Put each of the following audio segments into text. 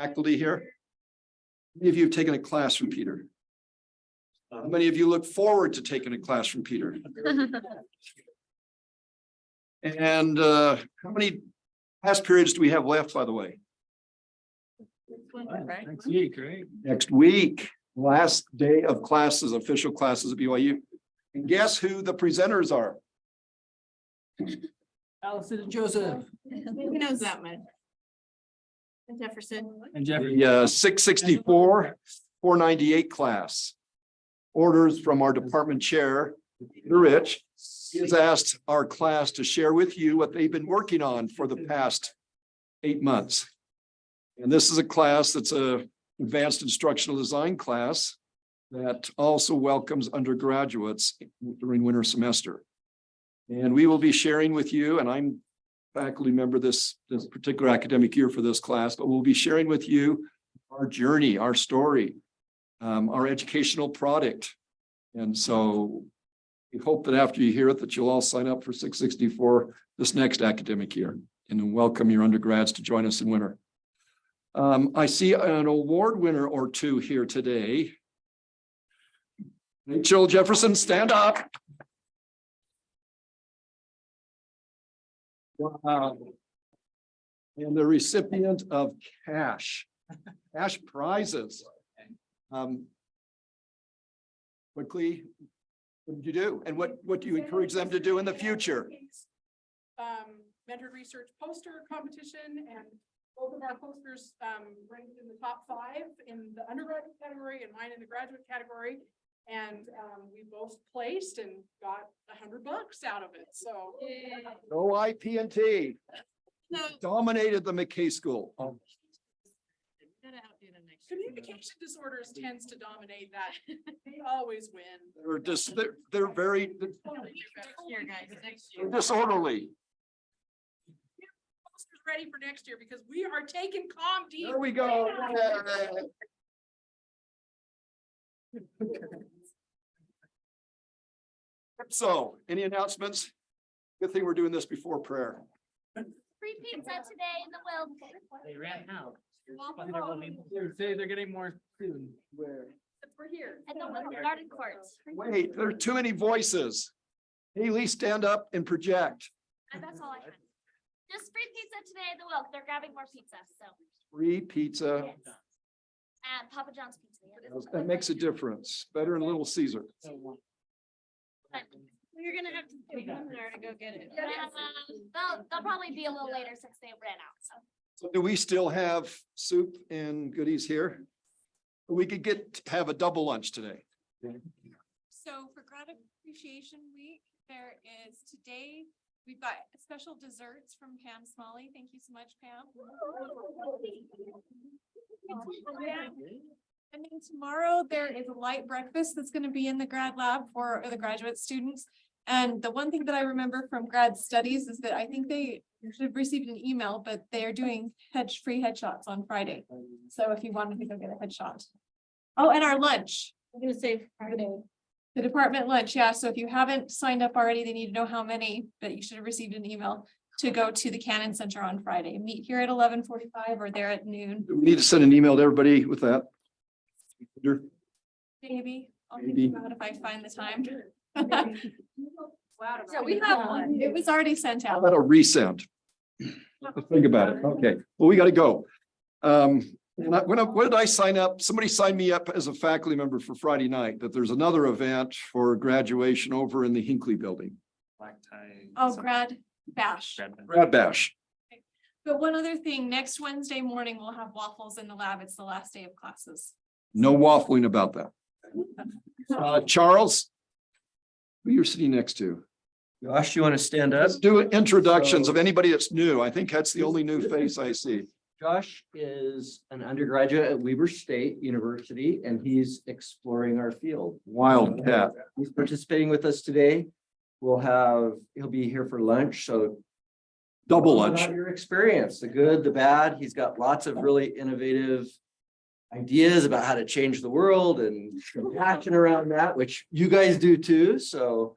faculty here? How many of you have taken a class from Peter? How many of you look forward to taking a class from Peter? And how many past periods do we have left, by the way? Next week, right? Next week, last day of classes, official classes at BYU. And guess who the presenters are? Allison and Joseph. Who knows that one? And Jefferson. And Jeffrey. The 664, 498 class. Orders from our department chair, Peter Rich. He has asked our class to share with you what they've been working on for the past 8 months. And this is a class that's a advanced instructional design class that also welcomes undergraduates during winter semester. And we will be sharing with you, and I'm faculty member this particular academic year for this class, but we'll be sharing with you our journey, our story, our educational product. And so we hope that after you hear it, that you'll all sign up for 664 this next academic year and welcome your undergrads to join us in winter. I see an award winner or two here today. Rachel Jefferson, stand up. Wow. And the recipient of cash prizes. Quickly, what did you do? And what do you encourage them to do in the future? Mentored research poster competition, and both of our posters ranked in the top 5 in the undergraduate category and mine in the graduate category. And we both placed and got $100 out of it. So Go IP&T. No. Dominated the McKay School. communication disorders tends to dominate that. They always win. They're very Here, guys, next they're year. disorderly. Posters ready for next year because we are taking ComD. There we go. So, any announcements? Good thing we're doing this before prayer. Free pizza today in the Wilk. They ran out. They say they're getting more soon. Where? We're here. At the Wilk Garden Courts. Wait, there are too many voices. Haley, stand up and project. And that's all I have. Just free pizza today at the Wilk. They're grabbing more pizza, so. Free pizza. Yes. And Papa John's pizza. Yes. That makes a difference. Better than Little Caesar. But You're gonna have to take them there to go get it. they'll probably be a little later since they ran out, so. So do we still have soup and goodies here? We could have a double lunch today. So for Grad Appreciation Week, there is today, we've got special desserts from Pam Smalley. Thank you so much, Pam. And then tomorrow there is a light breakfast that's going to be in the grad lab for the graduate students. And the one thing that I remember from grad studies is that I think they should have received an email, but they are doing free headshots on Friday. So if you wanted to go get a headshot. Oh, and our lunch. I'm gonna say Friday. The department lunch, yeah, so if you haven't signed up already, they need to know how many, but you should have received an email to go to the Cannon Center on Friday. Meet here at 11:45 or there at noon, We need to send an email to everybody with that. maybe. I'll Maybe. think about if I find the time. Yeah, we have one. It was already sent How out. about a resend? Think about it. Okay, well, we got to go. When did I sign up? Somebody signed me up as a faculty member for Friday night, that there's another event for graduation over in the Hinckley building. Black tie. Oh, grad bash. Grad Bash. But one other thing, next Wednesday morning, we'll have waffles in the lab. It's the last day of classes. No waffling about that. Charles? Who you're sitting next to? Josh, you want to stand up? Let's do introductions of anybody that's new. I think that's the only new face I see. Josh is an undergraduate at Weber State University, and he's exploring our field. Wildcat. He's participating with us today. He'll be here for lunch, so. Double Tell lunch. about your experience, the good, the bad. He's got lots of really innovative ideas about how to change the world and passion around that, which you guys do too. So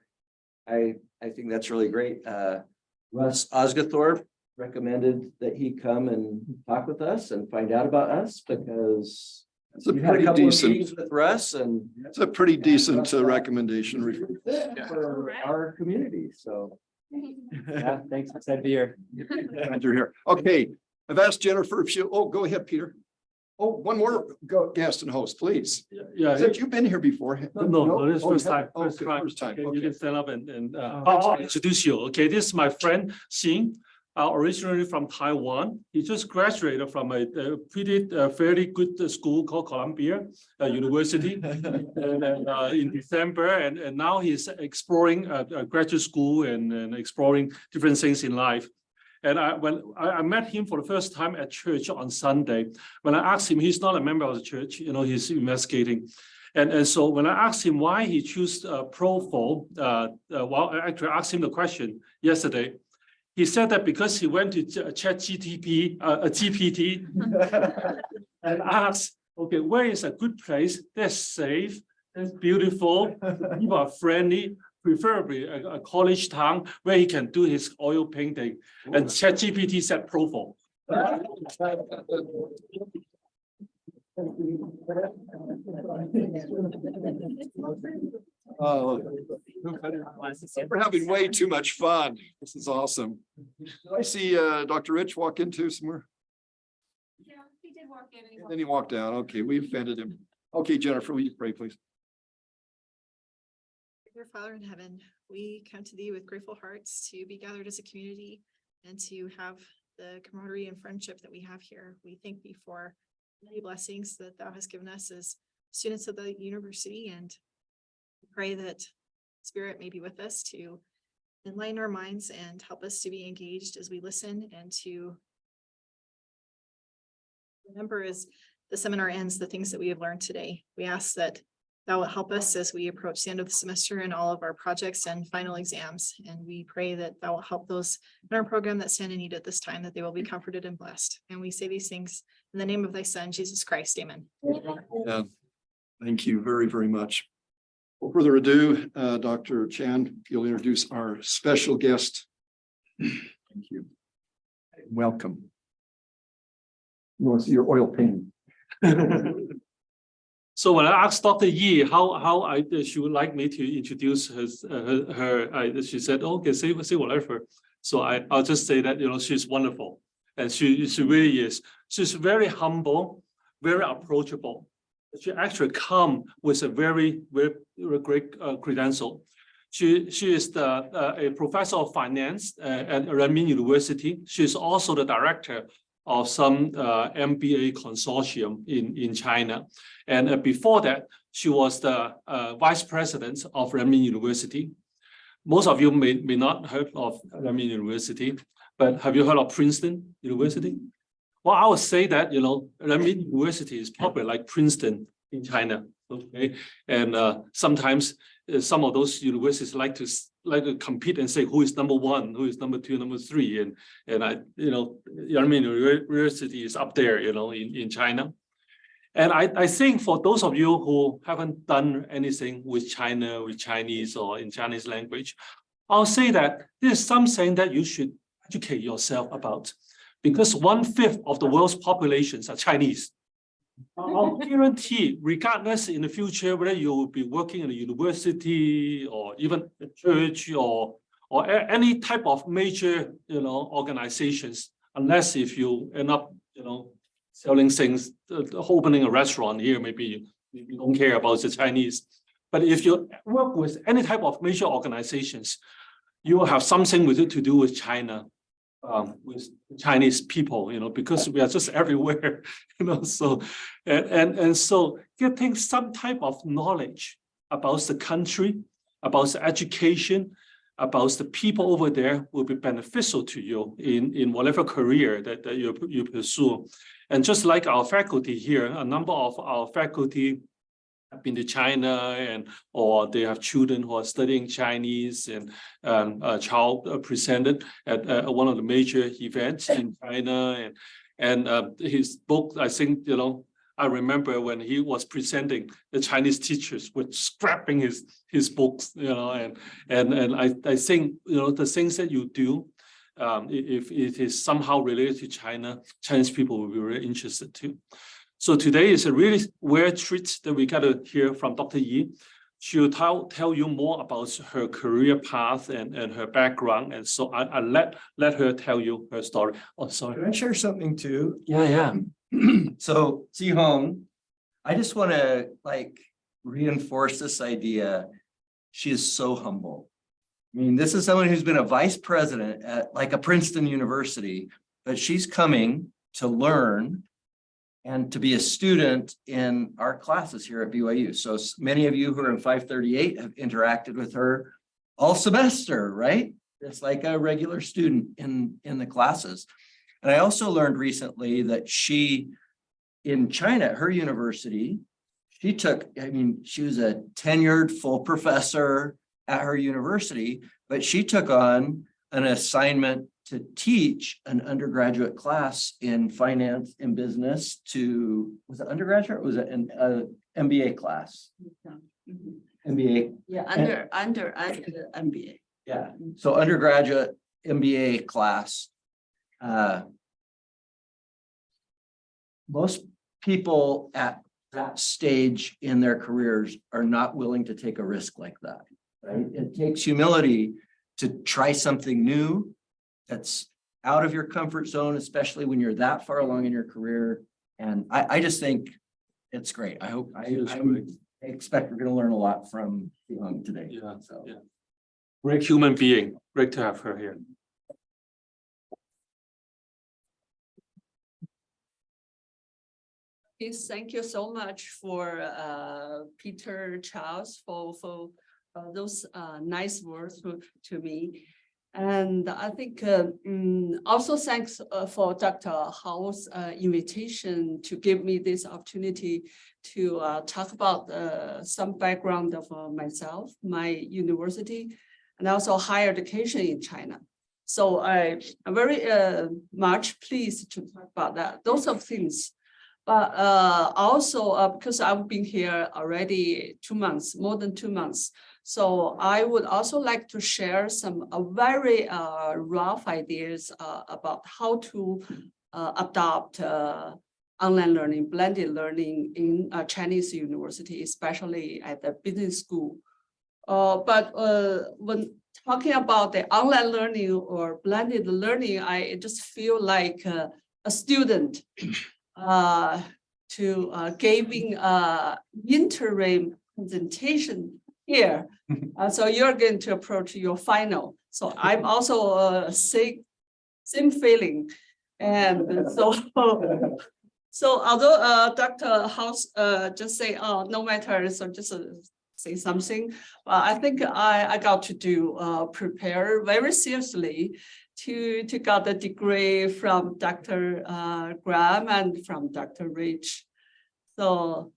I think that's really great. Russ Osgathorpe recommended that he come and talk with us and find out about us because It's a we had a pretty couple of decent, meetings with Russ and it's a pretty decent recommendation. for our community, so. Yeah, thanks. Excited to be here. Glad you're here. Okay, I've asked Jennifer if she, oh, go ahead, Peter. Oh, one more guest and host, please. Yeah, Said you've been here before. no, this is Oh, first you time, have- oh, first okay, time. First time, Okay, you okay. can stand up and I'll introduce you. Okay, this is my friend Xin, originally from Taiwan. He just graduated from a pretty fairly good school called Columbia University and in December, and now he's exploring graduate school and exploring different things in life. And when I met him for the first time at church on Sunday, when I asked him, he's not a member of the church, he's investigating. And so when I asked him why he chose Profo, actually I asked him the question yesterday. He said that because he went to GPT and asked, okay, where is a good place that's safe, that's beautiful, people are friendly, preferably a college town where he can do his oil painting. And ChatGPT said Provo. Oh, we're having way too much fun. This is awesome. Did I see Dr. Rich walk into somewhere? Yeah, he did walk in. And then he walked out. Okay, we offended him. Okay, Jennifer, will you pray, please? Dear Father in heaven, we come to thee with grateful hearts to be gathered as a community and to have the camaraderie and friendship that we have here. We thank thee for many blessings that thou hast given us as students of the university, and pray that Spirit may be with us to enlighten our minds and help us to be engaged as we listen and to remember as the seminar ends the things that we have learned today. We ask that that will help us as we approach the end of the semester and all of our projects and final exams. And we pray that that will help those in our program that stand in need at this time, that they will be comforted and blessed. And we say these things in the name of thy Son, Jesus Christ. Amen. Yeah. Thank you very, very much. Without further ado, Dr. Chan, you'll introduce our special guest. Thank you. Welcome. You want to see your oil painting? So when I asked Dr. Yi how she would like me to introduce her, she said, okay, say whatever. So I'll just say that, she's wonderful. And she really is. She's very humble, very approachable. She actually come with a very, very great credential. She is a professor of finance at Renmin University. She's also the director of some MBA consortium in China. And before that, she was the vice president of Renmin University. Most of you may not heard of Renmin University, but have you heard of Princeton University? Well, I would say that, Renmin University is probably like Princeton in China, okay? And sometimes some of those universities like to compete and say who is number one, who is number two, number three, and Renmin University is up there, in China. And I think for those of you who haven't done anything with China, with Chinese or in Chinese language, I'll say that this is something that you should educate yourself about, because 1/5 of the world's populations are Chinese. I'll guarantee, regardless in the future, whether you will be working in a university or even a church or any type of major, organizations, unless if you end up, selling things, opening a restaurant here, maybe you don't care about the Chinese. But if you work with any type of major organizations, you will have something with it to do with China. With Chinese people, because we are just everywhere, so and so getting some type of knowledge about the country, about the education, about the people over there will be beneficial to you in whatever career that you pursue. And just like our faculty here, a number of our faculty have been to China or they have children who are studying Chinese, and a child presented at one of the major events in China, and his book, I think, I remember when he was presenting, the Chinese teachers were scrapping his books, and I think, the things that you do if it is somehow related to China, Chinese people will be very interested too. So today is a really rare treat that we got to hear from Dr. Yi. She'll tell you more about her career path and her background. And so I let her tell you her story. Oh, sorry. Can I share something too? Yeah. So Zhihong, I just want to like reinforce this idea. She is so humble. I mean, this is someone who's been a vice president at like a Princeton University, but she's coming to learn and to be a student in our classes here at BYU. So many of you who are in 538 have interacted with her all semester, right? It's like a regular student in the classes. And I also learned recently that she, in China, at her university, she took, I mean, she was a tenured full professor at her university, but she took on an assignment to teach an undergraduate class in finance and business to, was it undergraduate or was it an MBA class? MBA. Yeah, under MBA. Yeah, so undergraduate MBA class. Most people at that stage in their careers are not willing to take a risk like that, right? It takes humility to try something new that's out of your comfort zone, especially when you're that far along in your career. And I just think it's great. I hope, I expect we're going to learn a lot from Zhihong today. Yeah, So. yeah. Great human being. Great to have her here. Yes, thank you so much for Peter Charles for those nice words to me. And I think also thanks for Dr. Hao's invitation to give me this opportunity to talk about some background of myself, my university, and also higher education in China. So I'm very much pleased to talk about that, those of things. But also because I've been here already 2 months, more than 2 months. So I would also like to share some very rough ideas about how to adopt online learning, blended learning in a Chinese university, especially at the business school. But when talking about the online learning or blended learning, I just feel like a student giving interim presentation here. So you're going to approach your final. So I'm also same feeling. And so although Dr. House just say, oh, no matter, so just say something, I think I got to do prepare very seriously to get a degree from Dr. Graham and from Dr. Rich. So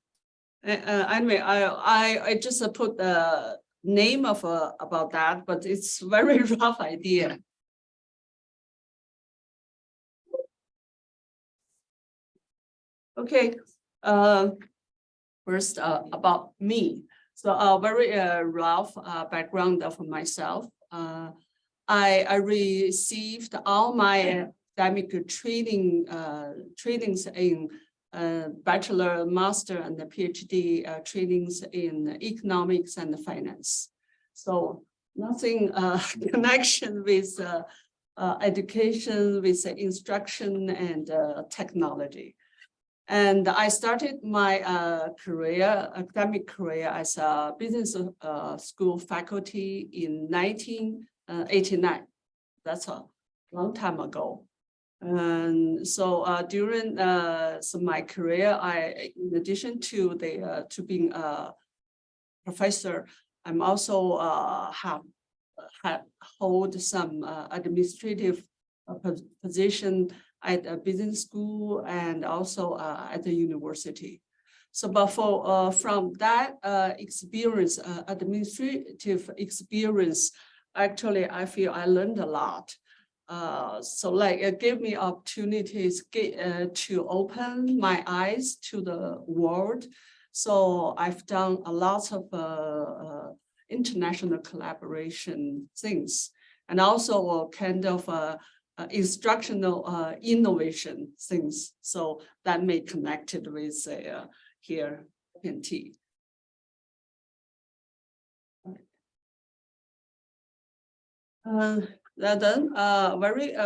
anyway, I just put the name of about that, but it's very rough idea. Okay, first about me. So a very rough background of myself. I received all my academic trainings in bachelor, master, and the PhD trainings in economics and finance. So nothing connection with education, with instruction and technology. And I started my academic career as a business school faculty in 1989. That's a long time ago. And so during my career, in addition to being a professor, I'm also hold some administrative position at a business school and also at the university. So, but from that experience, administrative experience, actually, I feel I learned a lot. So like it gave me opportunities to open my eyes to the world. So I've done a lot of international collaboration things. and also kind of instructional innovation things. So that may connected with here IP&T. Then very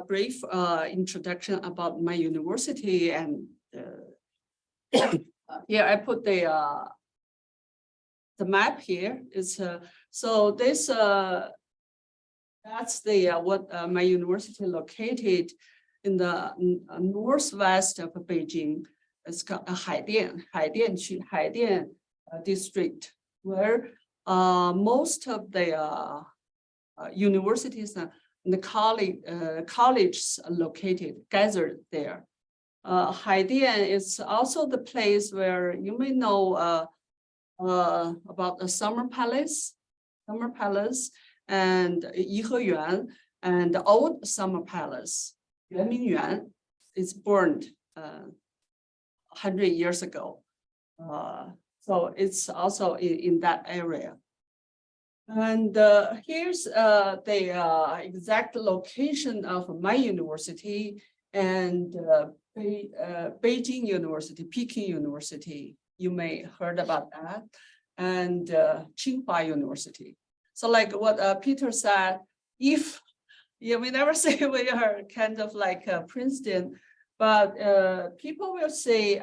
brief introduction about my university, and here I put the map here. Is so this that's the what my university located in the northwest of Beijing. It's called Haidian district, where most of the universities and the colleges are located, gathered there. Haidian is also the place where you may know about the Summer Palace, and Yiheyuan, and the old Summer Palace, Yuanmingyuan, is burned 100 years ago. So it's also in that area. And here's the exact location of my university and Beijing University, Peking University. You may heard about that, and Tsinghua University. So like what Peter said, if we never say we are kind of like Princeton, but people will say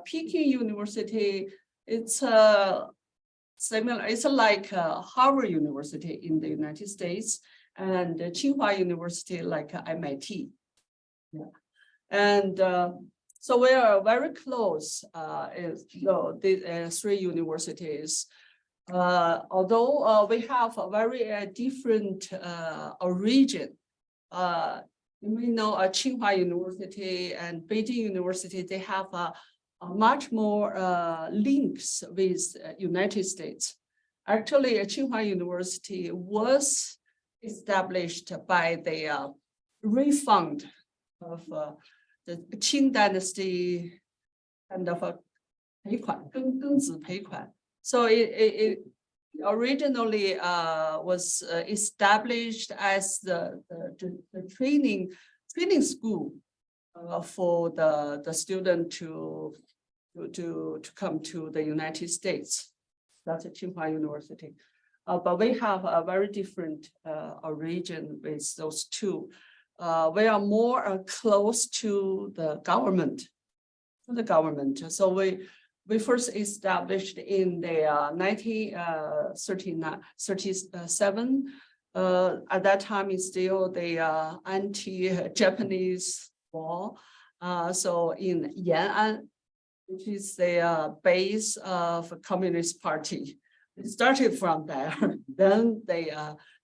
Peking University, it's similar. It's like Harvard University in the United States, and Tsinghua University like MIT. Yeah. And so we are very close. The three universities. Although we have a very different origin. We know Tsinghua University and Beijing University, they have much more links with United States. Actually, Tsinghua University was established by the refund of the Qing Dynasty kind of a 赔款, 庚子赔款. So it originally was established as the training school for the student to come to the United States. That's Tsinghua University. But we have a very different origin with those two. We are more close to the government. So we first established in the 1937. At that time, it's still the anti-Japanese war. So in Yan'an, which is the base of the Communist Party. It started from there. Then they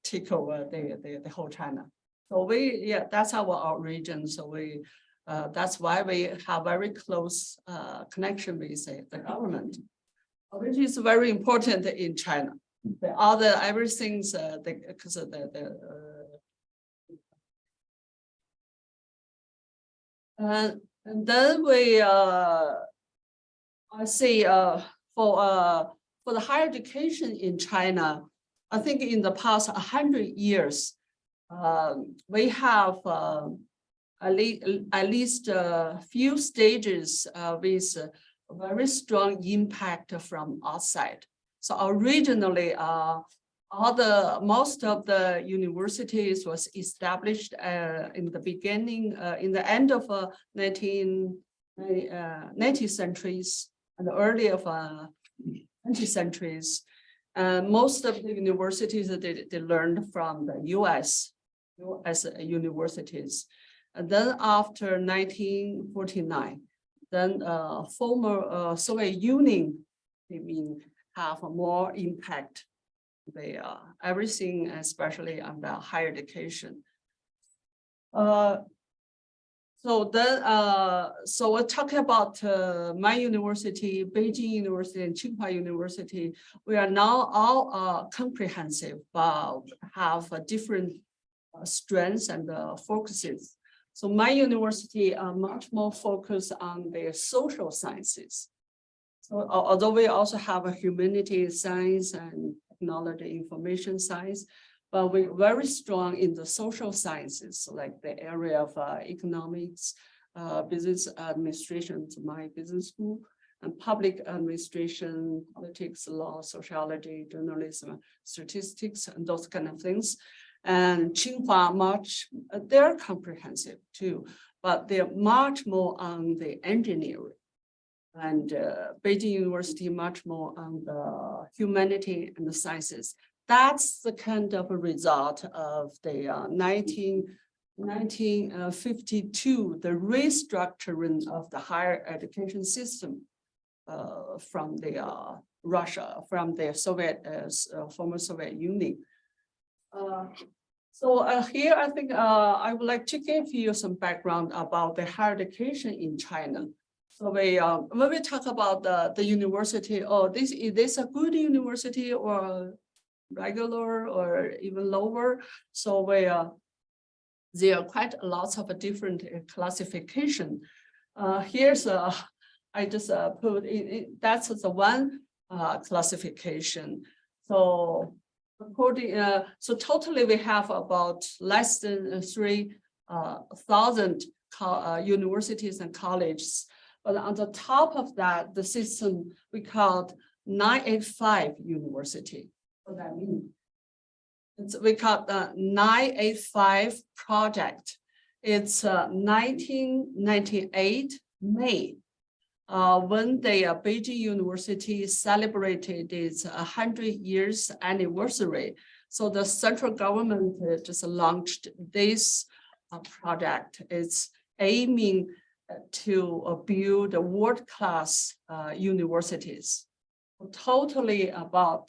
take over the whole China. So that's our origin. So that's why we have very close connection with the government, which is very important in China. The other everything's because of and then we I see for the higher education in China, I think in the past 100 years, we have at least a few stages with a very strong impact from outside. So originally, most of the universities was established in the beginning, in the end of 19th centuries and the early of 20th centuries. Most of the universities they learned from the US universities. And then after 1949, then former Soviet Union, have more impact. Everything, especially on the higher education. So we're talking about my university, Beijing University, and Tsinghua University. We are now all comprehensive, have different strengths and focuses. So my university are much more focused on the social sciences. So although we also have a humanities science and technology information science, but we're very strong in the social sciences, like the area of economics, business administration, my business school, and public administration, politics, law, sociology, journalism, statistics, and those kind of things. And Tsinghua they're comprehensive too, but they're much more on the engineering. And Beijing University much more on the humanity and the sciences. That's the kind of a result of the 1952, the restructuring of the higher education system from the Russia, from the Soviet, former Soviet Union. So here I think I would like to give you some background about the higher education in China. So when we talk about the university, is this a good university or regular or even lower? So there are quite a lot of different classification. Here's I just put in, that's the one classification. So according, so totally we have about less than 3,000 universities and colleges. But on the top of that, the system we called 985 university. What that mean? We call the 985 project. It's 1998 May, when the Beijing University celebrated its 100 years anniversary. So the central government just launched this project. It's aiming to build world-class universities. Totally about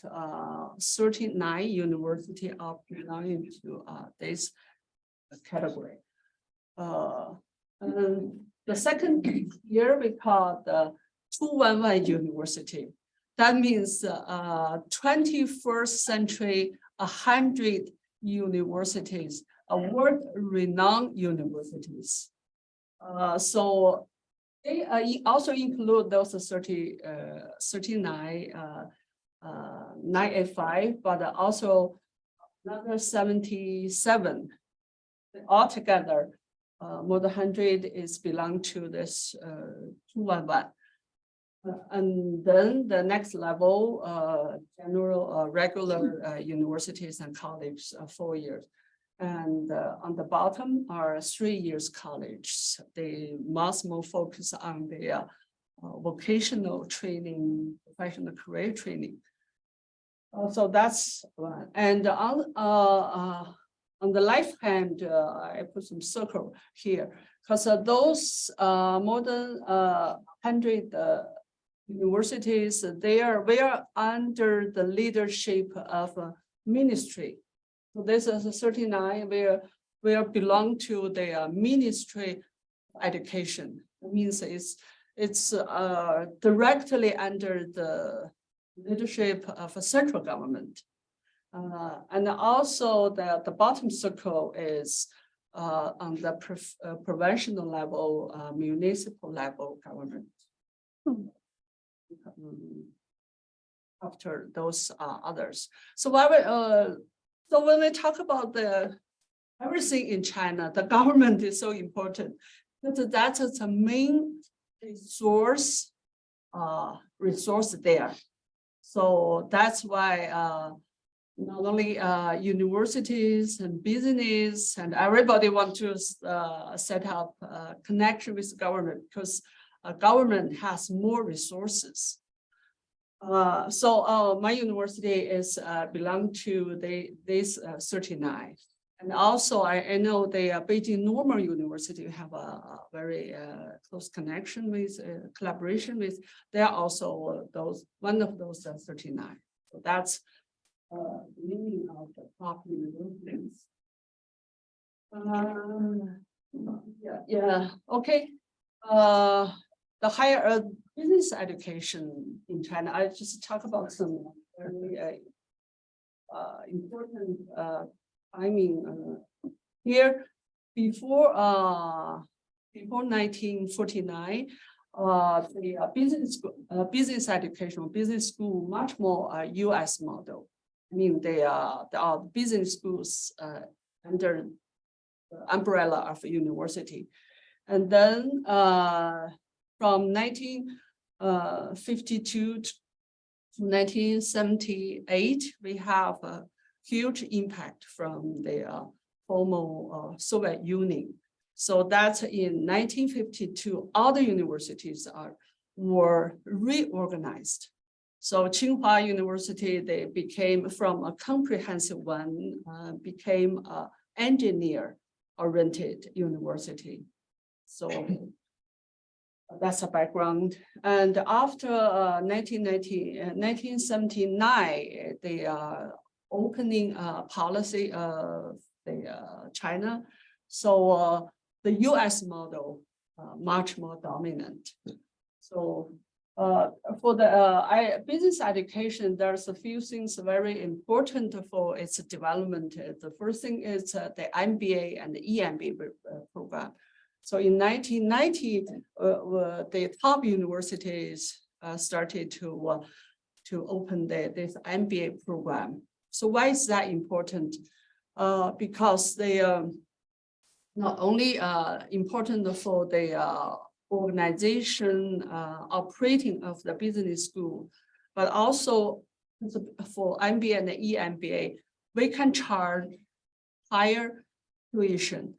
39 universities are belonging to this category. And the second year we call the 211 university. That means 21st century 100 universities, world-renowned universities. So they also include those 39, 985, but also another 77. Altogether, more than 100 is belong to this 211. And then the next level, general regular universities and colleges, 4 years. And on the bottom are 3 years college. They must more focus on the vocational training, professional career training. So that's one. And on the left hand, I put some circle here because those more than 100 universities, we are under the leadership of a ministry. So this is a 39 where belong to the Ministry of Education. It means it's directly under the leadership of a central government. And also the bottom circle is on the provincial level, municipal level government. After those others. So when we talk about everything in China, the government is so important because that is the main resource there. So that's why not only universities and business and everybody want to set up a connection with government because government has more resources. So my university is belong to this 39. And also I know the Beijing Normal University have a very close connection with, collaboration with, they are also one of those 39. So that's the meaning of the top universities. Okay. The higher business education in China, I just talk about some very important here before 1949, the business education, business school, much more US model. I mean, they are business schools under the umbrella of a university. And then from 1952 to 1978, we have a huge impact from the former Soviet Union. So that's in 1952, all the universities were reorganized. So Tsinghua University, they became from a comprehensive one, became an engineer-oriented university. So that's a background. And after 1979, the opening policy of China. So the US model much more dominant. So for the business education, there's a few things very important for its development. The first thing is the MBA and the EMBA program. So in 1990, the top universities started to open this MBA program. So why is that important? Because they are not only important for the organization operating of the business school, but also for MBA and the EMBA, we can charge higher tuition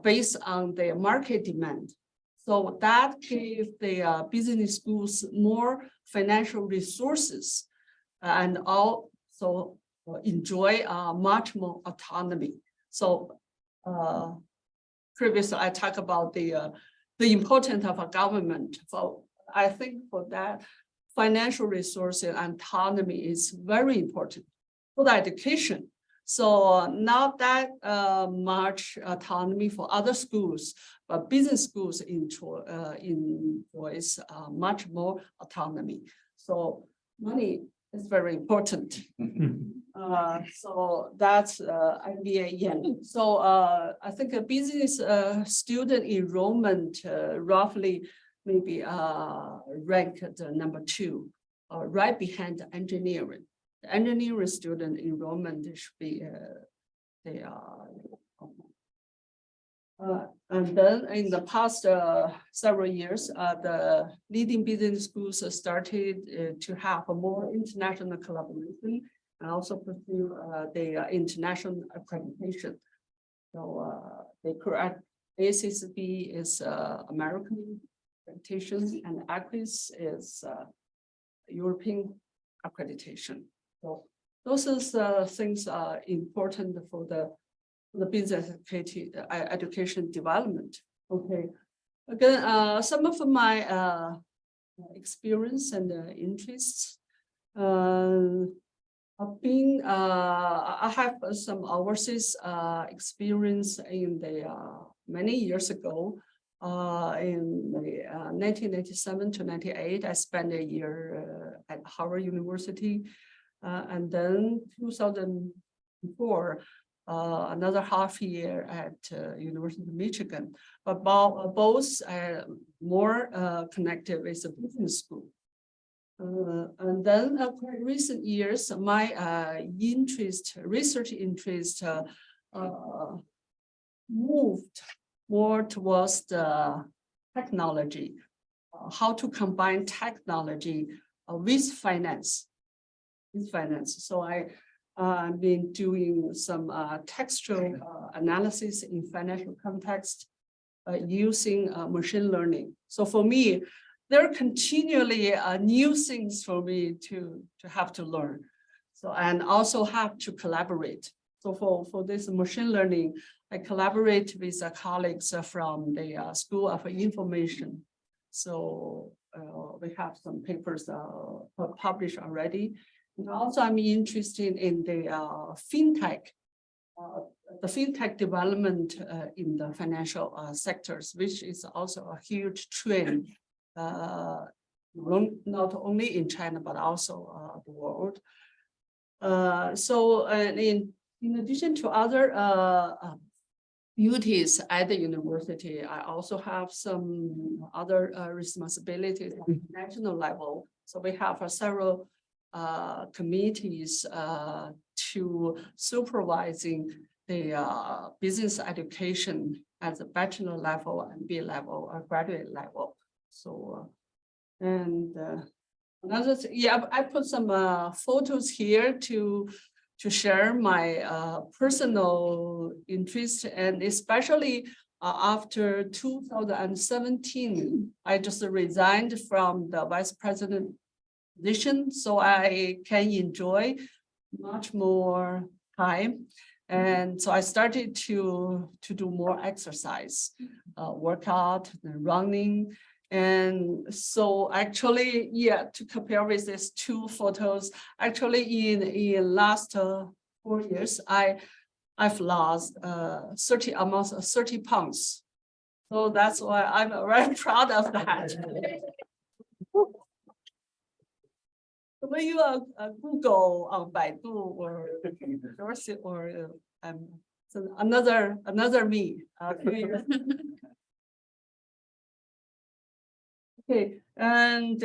based on the market demand. So that gave the business schools more financial resources and also enjoy much more autonomy. So previously I talked about the importance of a government. So I think for that, financial resources and autonomy is very important for the education. So not that much autonomy for other schools, but business schools enjoys much more autonomy. So money is very important. So that's MBA. So I think a business student enrollment roughly maybe ranked number 2, right behind engineering. The engineering student enrollment should be and then in the past several years, the leading business schools started to have a more international collaboration and also pursue the international accreditation. So the correct ACCB is American accreditation and ACRIS is European accreditation. So those are things are important for the business education development. Okay. Again, some of my experience and interests. I have some overseas experience in the many years ago. In the 1997 to 98, I spent a year at Harvard University, and then 2004. Another half year at University of Michigan, but both more connected with the business school. And then quite recent years, my research interest moved more towards the technology, how to combine technology with finance. So I've been doing some textual analysis in financial context using machine learning. So for me, there are continually new things for me to have to learn. So and also have to collaborate. So for this machine learning, I collaborate with colleagues from the School of Information. So we have some papers published already. And also I'm interested in the fintech development in the financial sectors, which is also a huge trend, not only in China, but also the world. So in addition to other duties at the university, I also have some other responsibilities at the national level. So we have several committees to supervising the business education at the bachelor level and B level or graduate level. So and another yeah, I put some photos here to share my personal interest, and especially after 2017, I just resigned from the vice president position, so I can enjoy much more time. And so I started to do more exercise, workout, and running. And so actually, yeah, to compare with these two photos, actually in last 4 years, I've lost almost 30 pounds. So that's why I'm very proud of that. When you Google on Baidu or so another me. Okay, and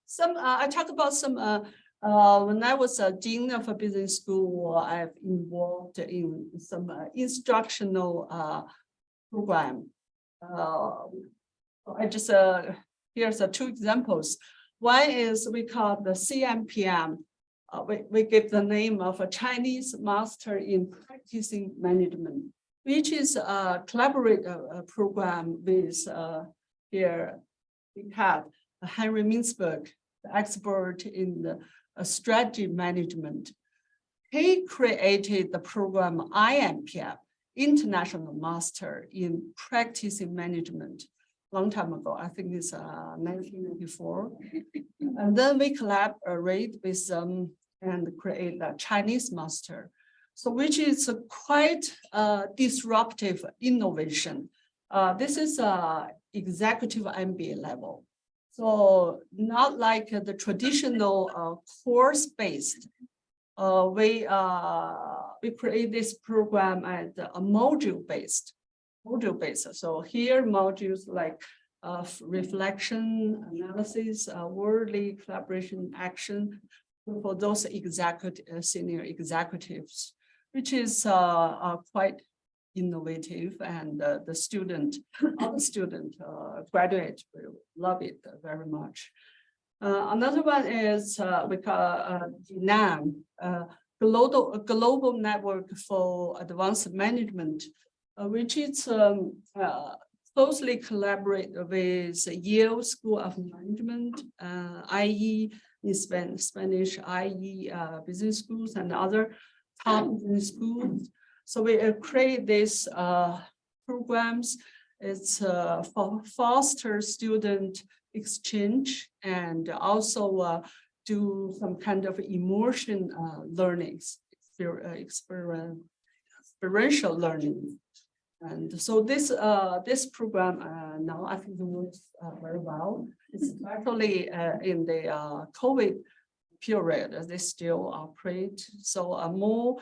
some I talk about some when I was a dean of a business school, I've involved in some instructional program. I just here's 2 examples. One is we call the CMPM. We give the name of a Chinese Master in Practicing Management, which is a collaborative program with here we have Henry Mintzberg, the expert in the strategy management. He created the program IMPM, International Master in Practicing Management, long time ago. I think it's 1994. And then we collaborate with them and create the Chinese Master. So which is a quite disruptive innovation. This is executive MBA level. So not like the traditional course-based. We create this program as a module-based. So here modules like reflection, analysis, worldly collaboration, action for those senior executives, which is quite innovative, and the student graduate will love it very much. Another one is we call GNAM, Global Network for Advanced Management, which is closely collaborate with Yale School of Management, IE in Spanish, IE business schools and other top business schools. So we create these programs. It's for foster student exchange and also do some kind of immersion learning, experiential learning. And so this program now I think works very well. It's actually in the COVID period, they still operate. So more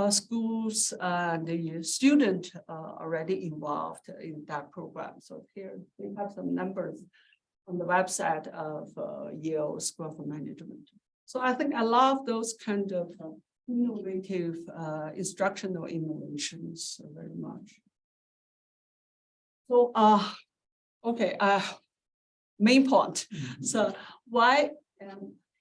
schools and the student already involved in that program. So here we have some numbers on the website of Yale School of Management. So I think I love those kind of innovative instructional innovations very much. So okay, main point. So why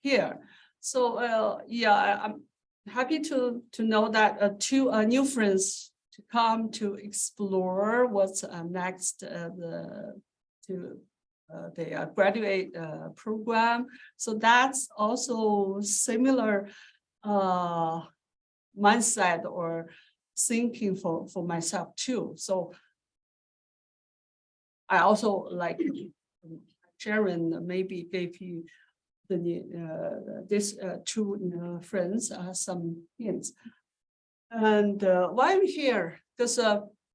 here? So yeah, I'm happy to know that 2 new friends to come to explore what's next the graduate program. So that's also similar mindset or thinking for myself too. So I also like Sharon maybe gave you this 2 friends some hints. And why I'm here? Because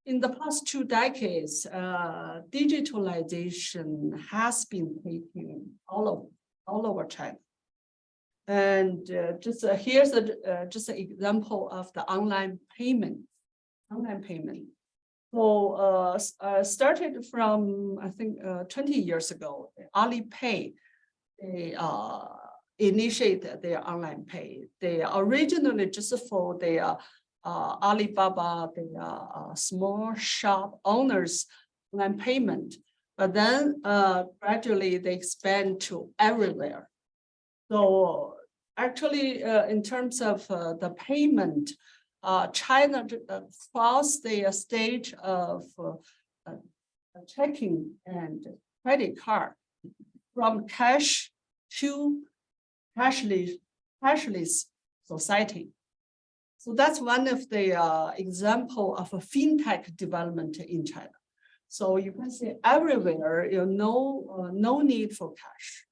in the past 2 decades, digitalization has been taking all over China. And just here's just an example of the online payment. So started from I think 20 years ago, Alipay. initiate their online pay. They originally just for their Alibaba, the small shop owners online payment, but then gradually they expand to everywhere. So actually, in terms of the payment, China crossed the stage of checking and credit card from cash to cashless society. So that's one of the example of a fintech development in China. So you can see everywhere, no need for cash.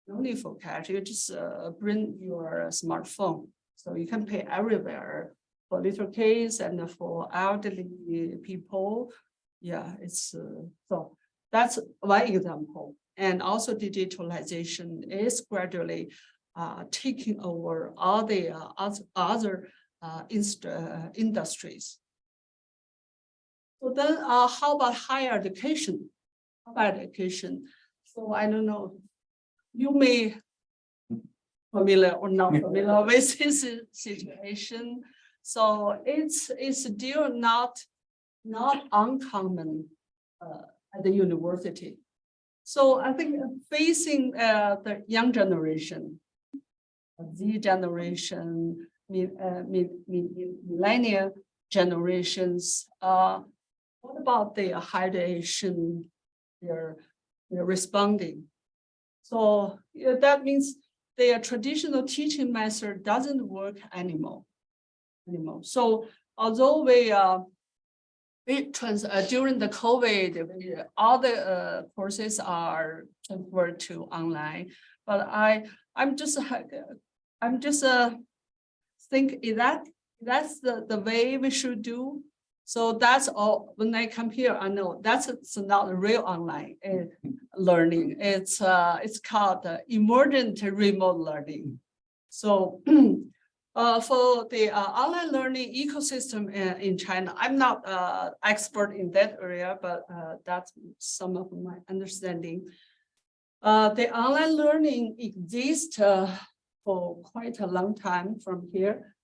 No need for cash. You just bring your smartphone. So you can pay everywhere for little kids and for elderly people. Yeah, it's so that's one example. And also digitalization is gradually taking over all the other industries. So then how about higher education? So I don't know, you may familiar or not familiar with this situation. So it's still not uncommon at the university. So I think facing the young generation, Z generation, millennial generations, what about their higher education, they're responding? So yeah, that means their traditional teaching method doesn't work anymore. So although during the COVID, all the courses are converted to online, but I'm just think that's the way we should do. So that's all. When I come here, I know it's not real online learning. It's called emergent remote learning. So for the online learning ecosystem in China, I'm not expert in that area, but that's some of my understanding. The online learning exists for quite a long time from here.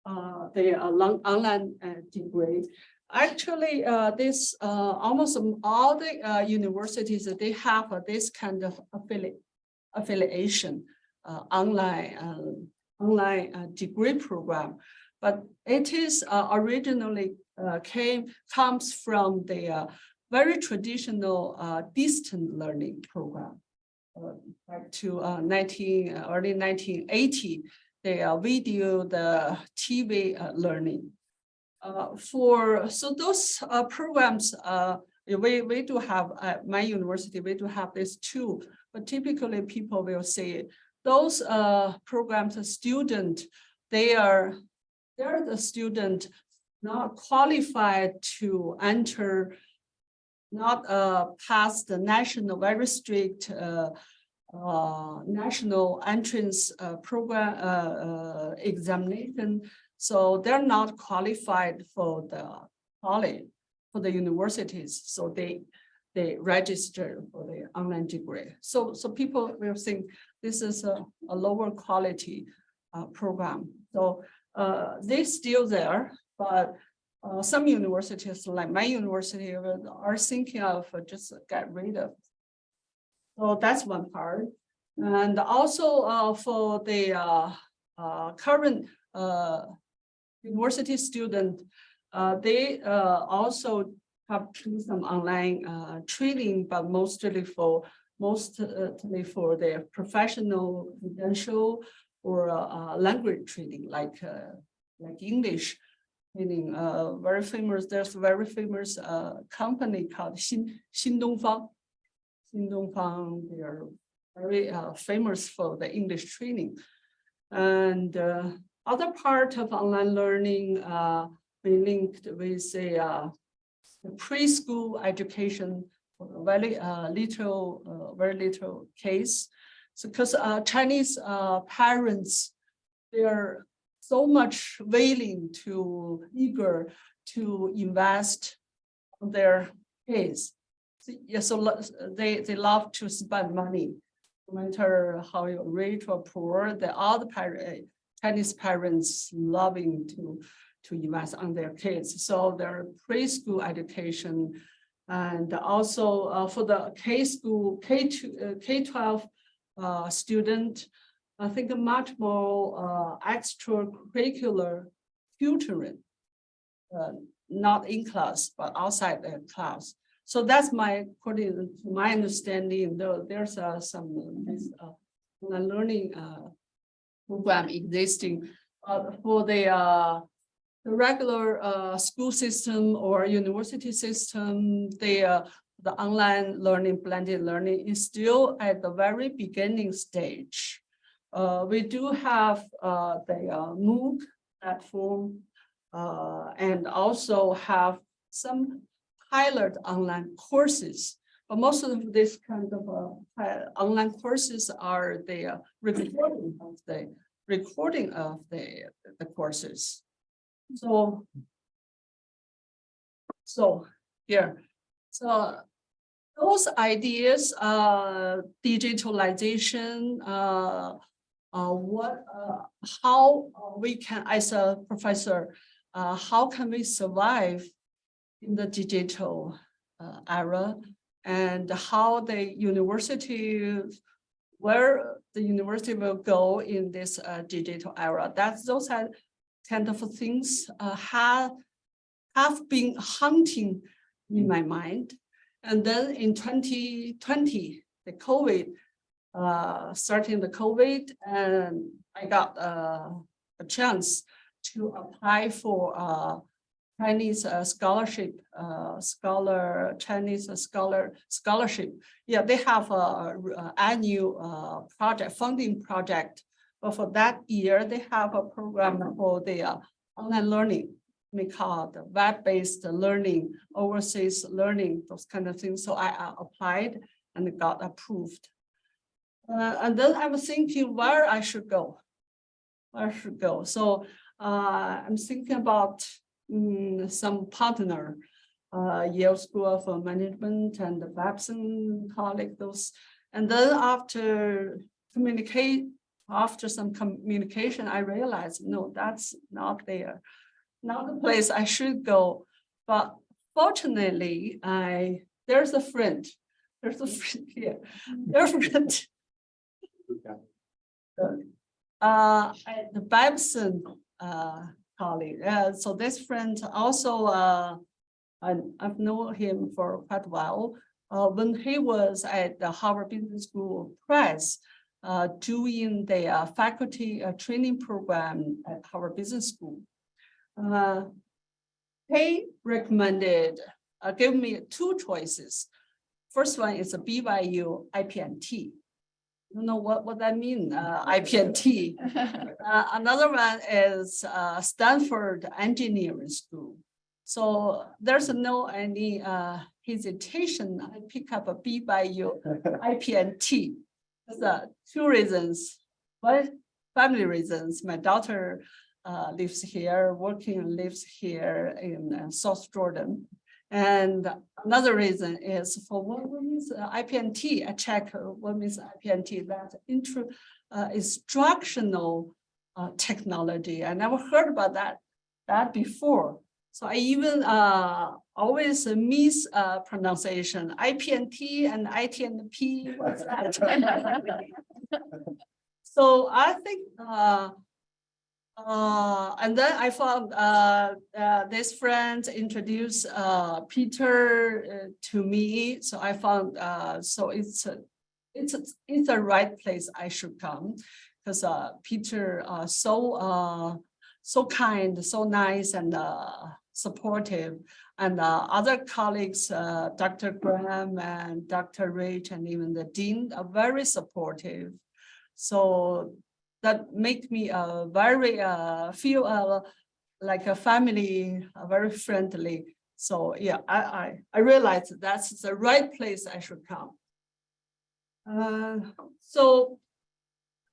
The online degree. Actually, this almost all the universities, they have this kind of affiliation, online degree program, but it is originally comes from the very traditional distant learning program back to early 1980. The video, the TV learning. So those programs, we do have at my university, we do have this too, but typically people will say those programs, student, they are the student not qualified to enter, not pass the national, very strict national entrance program examination. So they're not qualified for the college, for the universities. So they register for the online degree. So people will think this is a lower quality program. So they're still there, but some universities like my university are thinking of just get rid of. So that's one part. And also for the current university student, they also have to do some online training, but mostly for their professional credential or language training, like English training. Very famous. There's a very famous company called Xindongfang. They are very famous for the English training. And other part of online learning we linked with the preschool education, very little case. So because Chinese parents, they are so much eager to invest on their kids. So, yeah, so they love to spend money no matter how you're rich or poor, all the Chinese parents loving to invest on their kids. So their preschool education, and also for the K-12 student, I think much more extracurricular tutoring, not in class, but outside the class. So that's according to my understanding, though there's some learning program existing for the regular school system or university system. The online learning, blended learning is still at the very beginning stage. We do have the MOOC platform and also have some pilot online courses. But most of this kind of online courses are the recording of the courses. So here, so those ideas, digitalization, how we can, as a professor, how can we survive in the digital era, and how the university, where the university will go in this digital era. Those are kind of things have been haunting in my mind. And then in 2020, the COVID, starting the COVID, and I got a chance to apply for Chinese scholarship, Chinese scholarship. Yeah, they have a annual funding project. But for that year, they have a program for the online learning. We call it web-based learning, overseas learning, those kind of things. So I applied and got approved. And then I was thinking where I should go. So I'm thinking about some partner, Yale School of Management and the Babson College, those. And then after some communication, I realized, no, that's not there. Not the place I should go. But fortunately, there's a friend here. There's a friend. At the Babson colleague. So this friend also, I've known him for quite a while. When he was at the Harvard Business School Press, doing the faculty training program at Harvard Business School. He recommended, gave me two choices. First one is a BYU IP&T. You know what that means, IP&T. Another one is Stanford Engineering School. So there's no any hesitation. I pick up a BYU IP&T. There's two reasons. One, family reasons. My daughter lives here, working and lives here in South Jordan. And another reason is for what means IP&T. I check what means IP&T. That's instructional technology. I never heard about that before. So I even always miss pronunciation. IP&T and IT&P. What's that? So I think. And then I found this friend introduced Peter to me. So I found so it's a right place I should come, because Peter so kind, so nice, and supportive, and other colleagues, Dr. Graham and Dr. Rich, and even the dean are very supportive. So that make me very feel like a family, very friendly. So yeah, I realized that's the right place I should come. So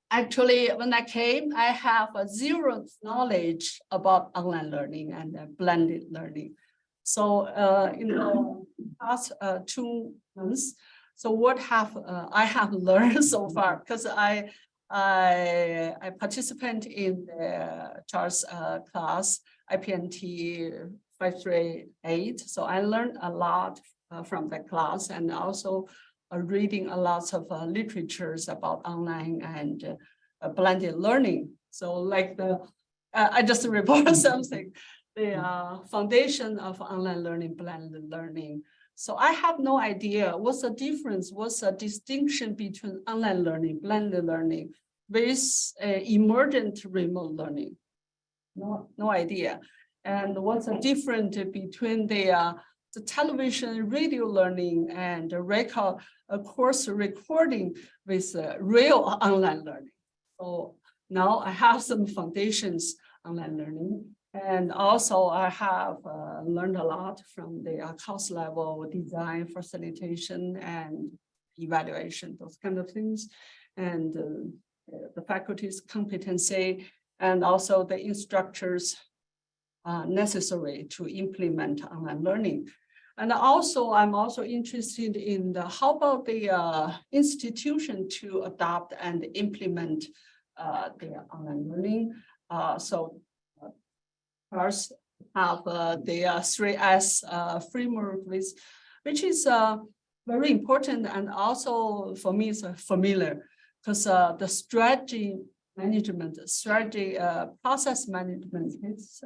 actually, when I came, I have zero knowledge about online learning and blended learning. So in the past 2 months, So what have I have learned so far, because I participate in the Charles class, IP&T 538. So I learned a lot from that class, and also reading a lot of literatures about online and blended learning. So like I just report something, the foundation of online learning, blended learning. So I have no idea what's the difference, what's the distinction between online learning, blended learning with emergent remote learning. No idea. And what's the difference between the television, radio learning and record course recording with real online learning. So now I have some foundations online learning. And also I have learned a lot from the course level design, facilitation, and evaluation, those kind of things. And the faculty's competency, and also the instructors necessary to implement online learning. And also, I'm also interested in how about the institution to adopt and implement the online learning. So first have the 3S framework, which is very important, and also for me it's familiar, because the strategy management, process management, it's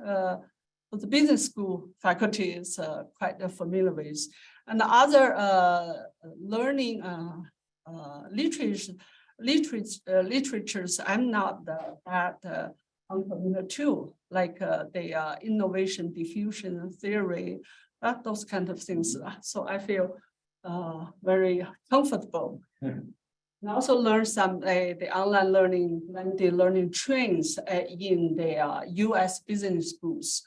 for the business school faculty is quite familiar with. And the other learning literatures, I'm not that unfamiliar too, like the innovation diffusion theory, those kind of things. So I feel very comfortable. And also learn some the online learning, the learning trends in the US business schools.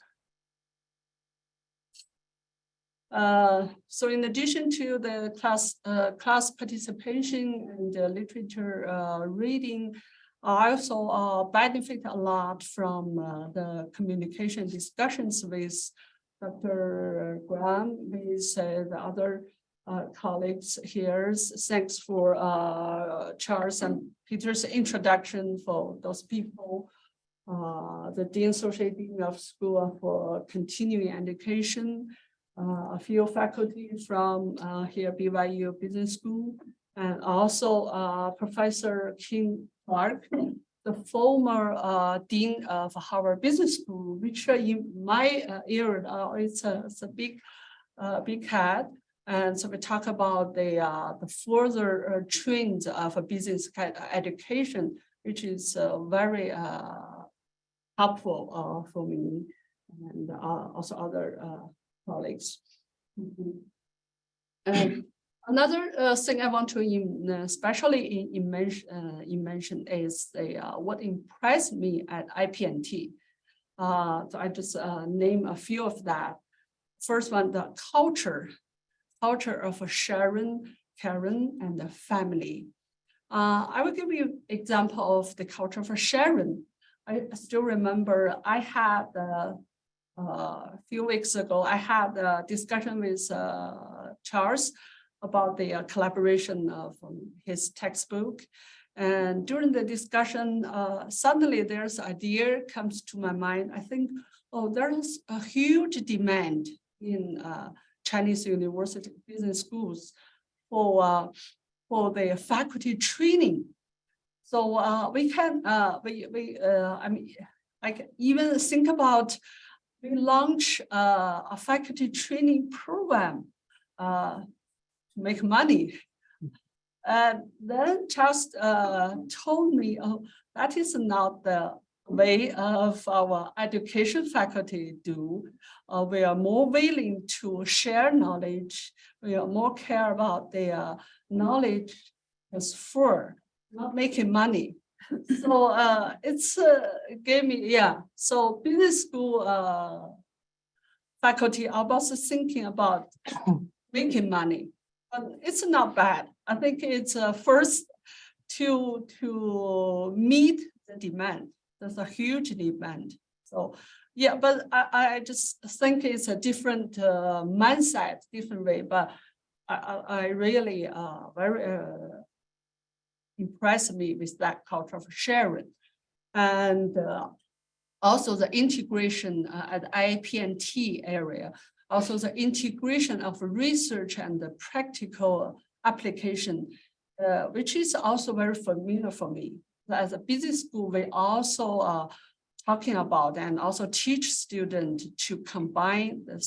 So in addition to the class participation and the literature reading, I also benefit a lot from the communication discussions with Dr. Graham, with the other colleagues here. Thanks for Charles and Peter's introduction for those people. The Dean Associate Dean of School for Continuing Education, a few faculty from here BYU Business School, and also Professor Kim Clark, the former Dean of Harvard Business School, which in my era, it's a big hat. And so we talk about the further trends of a business education, which is very helpful for me and also other colleagues. And another thing I want to especially mention is what impressed me at IP&T. So I just name a few of that. First one, the culture of sharing, caring, and the family. I will give you an example of the culture of sharing. I still remember I had a few weeks ago, I had a discussion with Charles about the collaboration of his textbook. And during the discussion, suddenly there's an idea comes to my mind. I think, oh, there's a huge demand in Chinese university business schools for the faculty training. So we can, I mean, I can even think about we launch a faculty training program to make money. And then Charles told me, oh, that is not the way of our education faculty do. We are more willing to share knowledge. We are more care about their knowledge as for not making money. So it's gave me, yeah. So business school faculty are also thinking about making money, but it's not bad. I think it's first to meet the demand. There's a huge demand. So yeah, but I just think it's a different mindset, different way. But I really very impressed me with that culture of sharing. And also the integration at IP&T area, also the integration of research and the practical application, which is also very familiar for me. As a business school, we also talking about and also teach students to combine the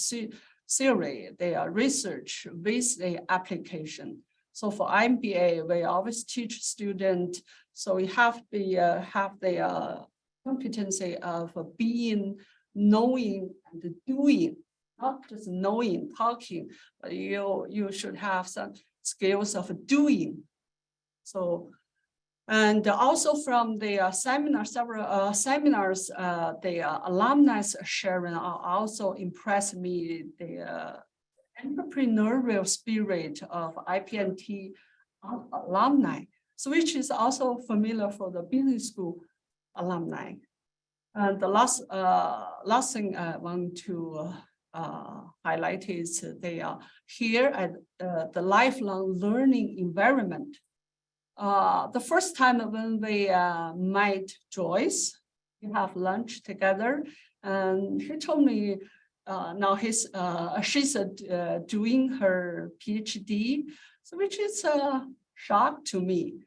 theory, their research with the application. So for MBA, we always teach students, so we have the competency of being, knowing, and doing, not just knowing, talking, but you should have some skills of doing. So, and also from the seminar, several seminars, the alumni sharing are also impressed me, the entrepreneurial spirit of IP&T alumni, so which is also familiar for the business school alumni. And the last thing I want to highlight is they are here at the lifelong learning environment. The first time when we met Joyce, we have lunch together, and he told me now she's doing her PhD, so which is a shock to me.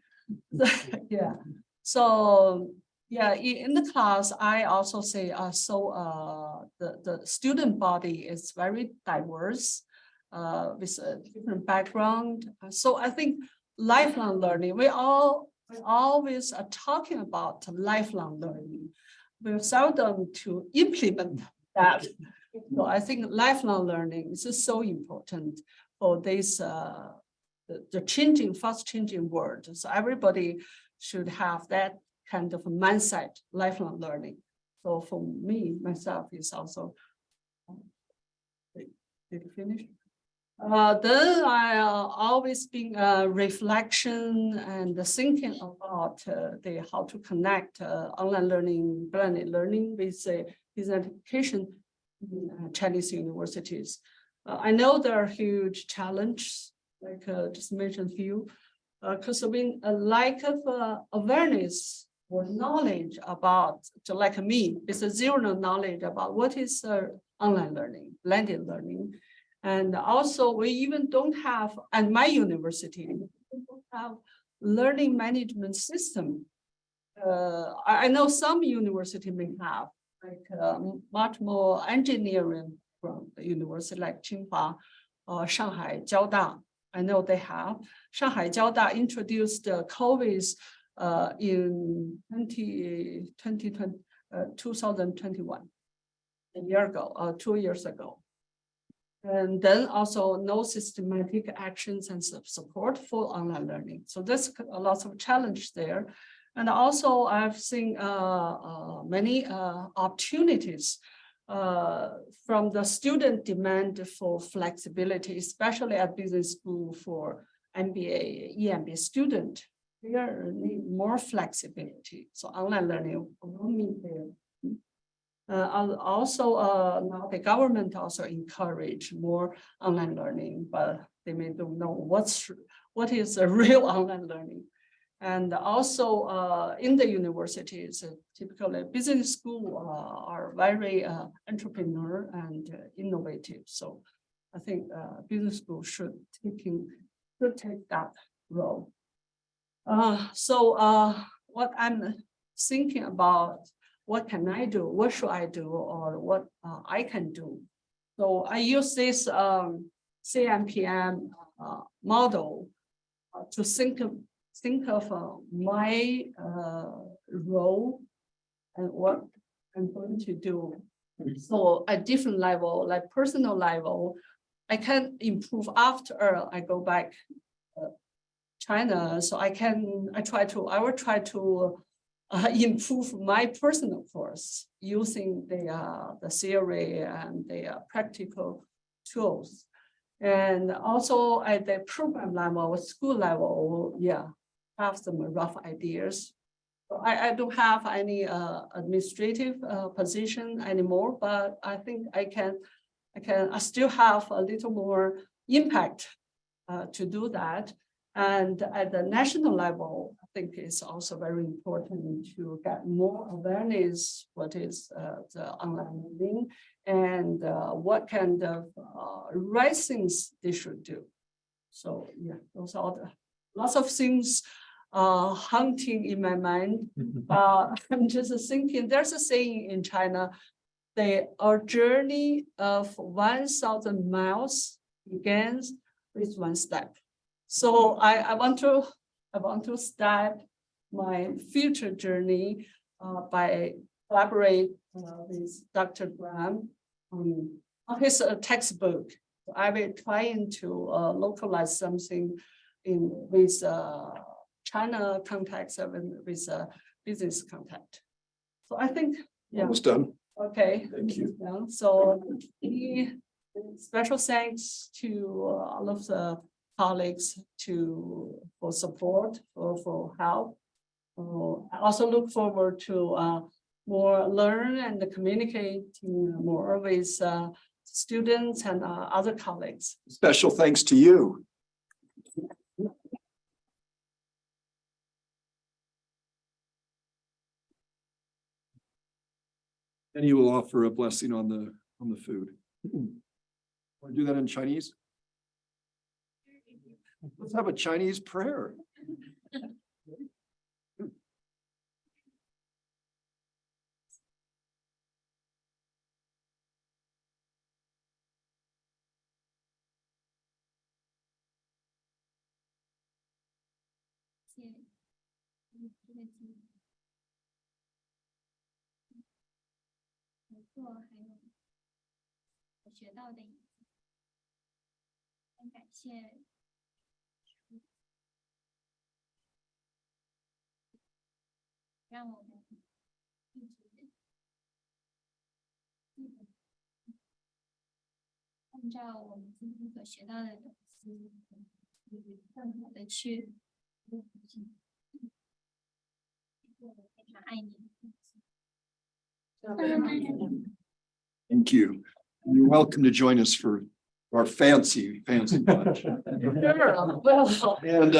Yeah. So yeah, in the class, I also say the student body is very diverse with a different background. So I think lifelong learning, we always are talking about lifelong learning. We seldom to implement that. So I think lifelong learning is so important for this the changing, fast changing world. So everybody should have that kind of mindset, lifelong learning. So for me, myself is also, did you finish? Then I always been reflection and thinking about how to connect online learning, blended learning with business education in Chinese universities. I know there are huge challenges, like just mentioned a few, because when a lack of awareness or knowledge about, like me, it's a zero knowledge about what is online learning, blended learning. And also we even don't have, at my university, we don't have learning management system. I know some university may have, like much more engineering from the university, like Tsinghua or Shanghai Jiaoda. I know they have. Shanghai Jiaoda introduced COVID in 2021, a year ago, 2 years ago. And then also no systematic actions and support for online learning. So there's a lot of challenge there. And also I've seen many opportunities from the student demand for flexibility, especially at business school for MBA, EMBA student. They need more flexibility. So online learning will meet there. Also, now the government also encourage more online learning, but they may don't know what is a real online learning. And also in the universities, typically business school are very entrepreneur and innovative. So I think business school should take that role. What I'm thinking about, what can I do? What should I do? Or what I can do? So I use this CMPM model to think of my role and what I'm going to do. So at different level, like personal level, I can improve after I go back China. So I will try to improve my personal course using the theory and the practical tools. And also at the program level, school level, yeah, have some rough ideas. I don't have any administrative position anymore, but I think I still have a little more impact to do that. And at the national level, I think it's also very important to get more awareness what is the online learning and what kind of right things they should do. So yeah, those are the lots of things hunting in my mind. I'm just thinking, there's a saying in China, our journey of 1,000 miles begins with one step. So I want to start my future journey by collaborate with Dr. Graham on his textbook. I will trying to localize something with China context and with business context. So I think, yeah. Almost done. Okay. Thank you. So special thanks to all of the colleagues for support, for help. I also look forward to more learn and communicate more with students and other colleagues. Special thanks to you. And you will offer a blessing on the food. Want to do that in Chinese? Let's have a Chinese prayer. 做还有我学到的，很感谢。让我们一直按照我们今天所学到的东西，更好的去。我非常爱你。 Thank you. You're welcome to join us for our fancy lunch. Sure, well. And